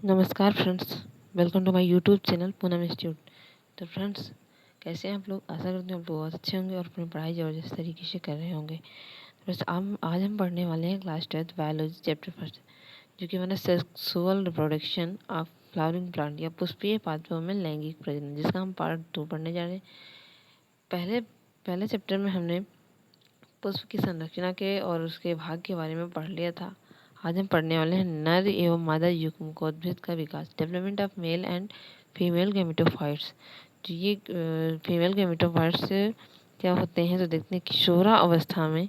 नमस्कार friends, welcome to my YouTube channel Poonam institute. तो friends, कैसे हैं आप लोग? आशा करते हैं आप लोग बहुत अच्छे होंगे और अपनी पढ़ाई ज़बरदस्त तरीके से कर रहे होंगे। फ्रेंड्स, आज हम पढ़ने वाले हैं क्लास 10 बायोलॉजी चैप्टर फर्स्ट, जो कि हमारा sexual reproduction of flowering plant या पुष्पीय पादपों में लैंगिक प्रजनन, जिसका हम पार्ट 2 पढ़ने जा रहे हैं। पहले चैप्टर में हमने पुष्प की संरचना के और उसके भाग के बारे में पढ़ लिया था। आज हम पढ़ने वाले हैं नर एवं मादा युग्मकोद्भिद का विकास, development of male and female gametophytes. तो ये फीमेल गैमेटोफाइट्स क्या होते हैं, तो देखते हैं। किशोरा अवस्था में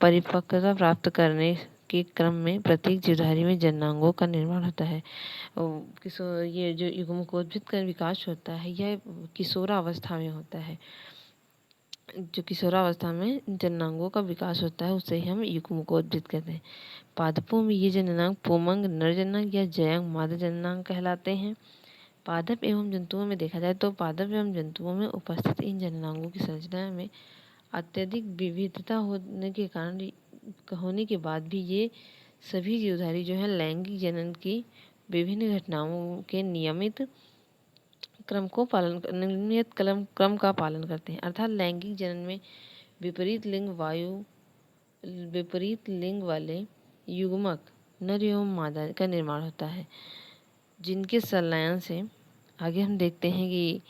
परिपक्वता प्राप्त करने के क्रम में प्रत्येक जीवधारी में जननांगों का निर्माण होता है। ये जो युग्मकोद्भिद का विकास होता है, यह किशोरा अवस्था में होता है। जो किशोरावस्था में जननांगों का विकास होता है, उसे हम युग्मकोद्भिद कहते हैं। पादपों में ये जननांग पुंमंग नर जननांग या जयांग मादा जननांग कहलाते हैं। पादप एवं जंतुओं में देखा जाए तो पादप एवं जंतुओं में उपस्थित इन जननांगों की संरचना में अत्यधिक विविधता होने के बाद भी ये सभी जीवधारी जो है लैंगिक जनन की विभिन्न घटनाओं के नियमित क्रम का पालन करते हैं। अर्थात लैंगिक जनन में विपरीत लिंग वाले युग्मक नर एवं मादा का निर्माण होता है, जिनके संलयन से आगे हम देखते हैं कि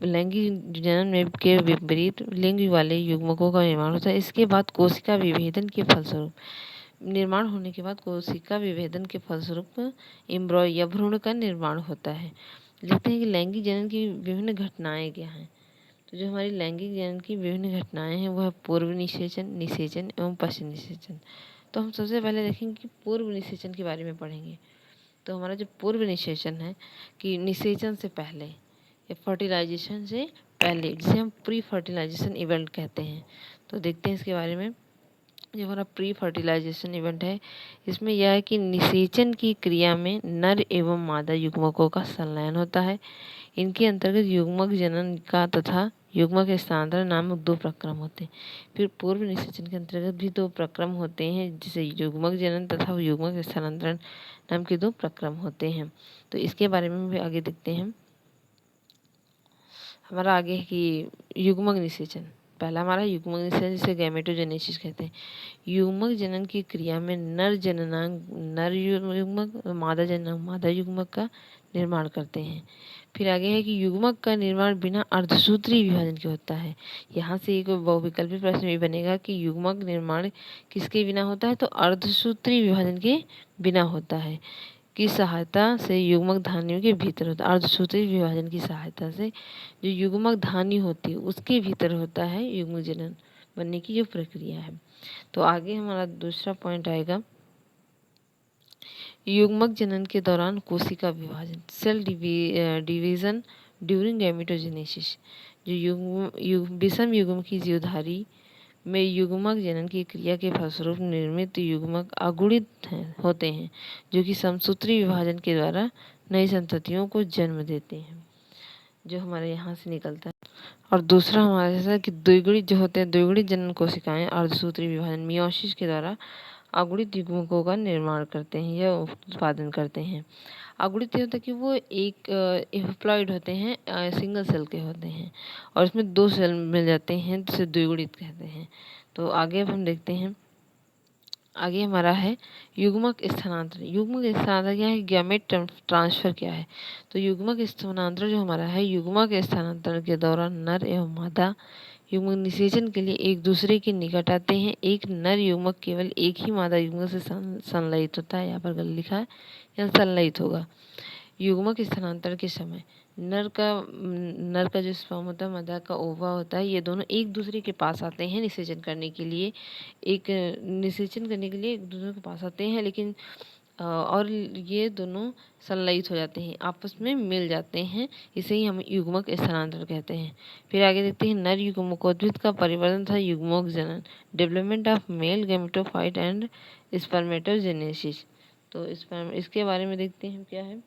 लैंगिक जनन में के विपरीत लिंग वाले युग्मकों का निर्माण होता है। इसके बाद कोशिका विभेदन के फलस्वरूप निर्माण होने के बाद कोशिका विभेदन के फलस्वरूप एम्ब्रॉय या भ्रूण का निर्माण होता है। देखते हैं कि लैंगिक जनन की विभिन्न घटनाएं क्या हैं। तो जो हमारी लैंगिक जनन की विभिन्न घटनाएं हैं, वह पूर्व निषेचन, निषेचन एवं पश्च निषेचन। तो हम सबसे पहले देखेंगे कि पूर्व निषेचन के बारे में पढ़ेंगे। तो हमारा जो पूर्व निषेचन है कि निषेचन से पहले या फर्टिलाइजेशन से पहले, जिसे हम प्री फर्टिलाइजेशन इवेंट कहते हैं। तो देखते हैं इसके बारे में। जो हमारा प्री फर्टिलाइजेशन इवेंट है, इसमें यह है कि निषेचन की क्रिया में नर एवं मादा युग्मकों का संलयन होता है। इनके अंतर्गत युग्मक जनन का तथा युग्मक स्थानांतरण नामक 2 प्रक्रम होते हैं। फिर पूर्व निषेचन के अंतर्गत भी 2 प्रक्रम होते हैं, जिसे युग्मक जनन तथा युग्मक स्थानांतरण नाम के 2 प्रक्रम होते हैं। तो इसके बारे में भी आगे देखते हैं। हमारा आगे है कि युग्मक निषेचन। पहला हमारा युग्मक निषेचन, जिसे गैमेटोजेनेसिस कहते हैं। युग्मक जनन की क्रिया में नर जननांग नर युग्मक, मादा जननांग मादा युग्मक का निर्माण करते हैं। फिर आगे है कि युग्मक का निर्माण बिना अर्धसूत्री विभाजन के होता है। यहाँ से एक बहुविकल्पी प्रश्न भी बनेगा कि युग्मक निर्माण किसके बिना होता है, तो अर्धसूत्री विभाजन के बिना होता है। की सहायता से युग्मक धानियों के भीतर होता है। अर्धसूत्री विभाजन की सहायता से जो युग्मक धानी होती है, उसके भीतर होता है युग्मक जनन बनने की जो प्रक्रिया है। तो आगे हमारा दूसरा पॉइंट आएगा, युग्मक जनन के दौरान कोशिका विभाजन, सेल डिवीजन ड्यूरिंग गैमेटोजेनेसिस। जो विषम युग्म की जीवधारी में युग्मक जनन की क्रिया के फलस्वरूप निर्मित युग्मक अगुणित होते हैं, जो कि समसूत्री विभाजन के द्वारा नई संततियों को जन्म देते हैं, जो हमारे यहाँ से निकलता है। और दूसरा हमारे जैसा कि द्विगुणित जो होते हैं, द्विगुणित जनन कोशिकाएं अर्धसूत्री विभाजन मियोसिस के द्वारा अगुणित युग्मकों का निर्माण करते हैं या उत्पादन करते हैं। अगुणित होता है कि वो एक एप्लॉइड होते हैं, सिंगल सेल के होते हैं, और इसमें 2 सेल मिल जाते हैं, जिसे द्विगुणित कहते हैं। तो आगे अब हम देखते हैं। आगे हमारा है युग्मक स्थानांतरण। युग्मक स्थानांतरण क्या है, गैमेट ट्रांसफर क्या है। तो युग्मक स्थानांतरण जो हमारा है, युग्मक स्थानांतरण के दौरान नर एवं मादा युग्मक निषेचन के लिए एक दूसरे के निकट आते हैं। एक नर युग्मक केवल एक ही मादा युग्मक से संलयित होता है। यहाँ पर गलत लिखा है, यहाँ संलयित होगा। युग्मक स्थानांतरण के समय नर का जो स्पर्म होता है, मादा का ओवा होता है, ये दोनों एक दूसरे के पास आते हैं निषेचन करने के लिए। एक दूसरे के पास आते हैं, लेकिन और ये दोनों संलयित हो जाते हैं, आपस में मिल जाते हैं। इसे ही हम युग्मक स्थानांतरण कहते हैं। फिर आगे देखते हैं नर युग्मकोद्भिद का परिवर्तन था युग्मक जनन, development of male gametophyte and spermatogenesis. तो इसके बारे में देखते हैं क्या है।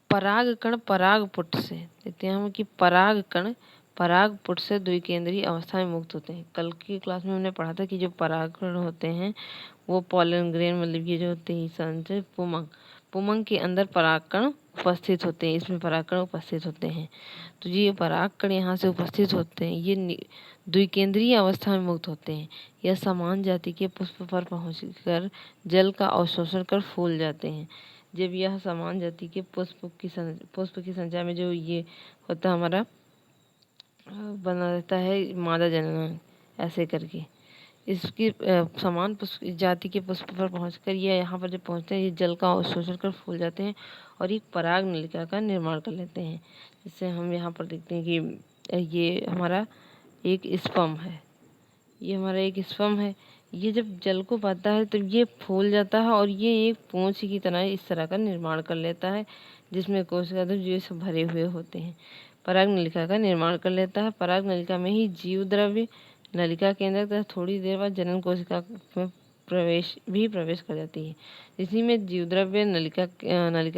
परागकण परागपुट से देखते हैं हम कि परागकण पराग पुट से द्विकेंद्रीय अवस्था में मुक्त होते हैं। कल की क्लास में हमने पढ़ा था कि जो परागकण होते हैं वो पॉलन ग्रेन मतलब ये जो होते हैं संचय पुमंग के अंदर परागकण उपस्थित होते हैं, इसमें परागकण उपस्थित होते हैं। तो ये परागकण यहाँ से उपस्थित होते हैं, ये द्विकेंद्रीय अवस्था में मुक्त होते हैं। यह समान जाति के पुष्प पर पहुंचकर जल का अवशोषण कर फूल जाते हैं। जब यह समान जाति के पुष्प की संख्या में जो ये होता है हमारा बना रहता है मादा जनन ऐसे करके इसकी समान पुष्प जाति के पुष्प पर पहुंचकर ये यहाँ पर जब पहुंचते हैं ये जल का अवशोषण कर फूल जाते हैं और एक पराग नलिका का निर्माण कर लेते हैं। जिससे हम यहाँ पर देखते हैं कि ये हमारा एक स्पर्म है, ये हमारा एक स्पर्म है। ये जब जल को पाता है तो ये फूल जाता है और ये एक पूंछ की तरह इस तरह का निर्माण कर लेता है जिसमें कोशिका द्रव्य ये सब भरे हुए होते हैं। पराग नलिका का निर्माण कर लेता है। पराग नलिका में ही जीव द्रव्य नलिका के अंदर तथा थोड़ी देर बाद जनन कोशिका में प्रवेश कर जाती है। इसी में जीव द्रव्य नलिका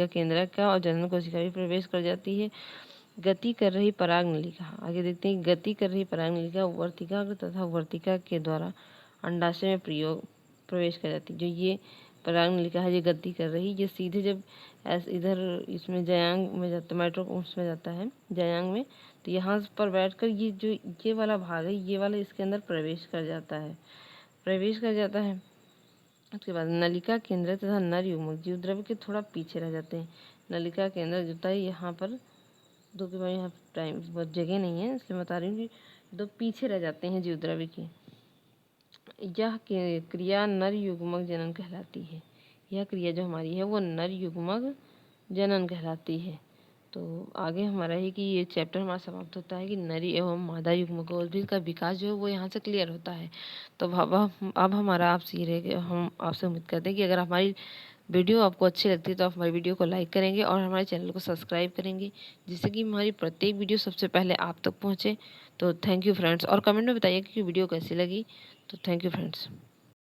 केंद्रक का और जनन कोशिका भी प्रवेश कर जाती है। गति कर रही पराग नलिका, आगे देखते हैं। गति कर रही पराग नलिका वर्तिकाग्र तथा वर्तिका के द्वारा अंडाशय में प्रवेश कर जाती है। जो ये पराग नलिका है ये गति कर रही, ये सीधे जब इधर इसमें जयांग में जाता है, माइटोकॉन्ड्रिया में जाता है जयांग में, तो यहाँ पर बैठकर ये जो ये वाला भाग है ये वाला इसके अंदर प्रवेश कर जाता है। उसके बाद नलिका केंद्र तथा नर युग्मक जीव द्रव्य के थोड़ा पीछे रह जाते हैं। नलिका केंद्र जो होता है यहाँ पर दो के बाद यहाँ टाइम बहुत जगह नहीं है इसलिए बता रही हूँ कि दो पीछे रह जाते हैं जीव द्रव्य की। यह क्रिया नर युग्मक जनन कहलाती है। यह क्रिया जो हमारी है वो नर युग्मक जनन कहलाती है। तो आगे हमारा है कि ये चैप्टर हमारा समाप्त होता है कि नरी एवं मादा युग्मकोद्भिद का विकास जो है वो यहाँ से क्लियर होता है। तो अब हमारा आपसे ये रहेगा, हम आपसे उम्मीद करते हैं कि अगर हमारी वीडियो आपको अच्छी लगती है तो आप हमारी वीडियो को लाइक करेंगे और हमारे चैनल को सब्सक्राइब करेंगे जिससे कि हमारी प्रत्येक वीडियो सबसे पहले आप तक पहुँचे। तो थैंक यू फ्रेंड्स, और कमेंट में बताइए कि वीडियो कैसी लगी। तो थैंक यू फ्रेंड्स।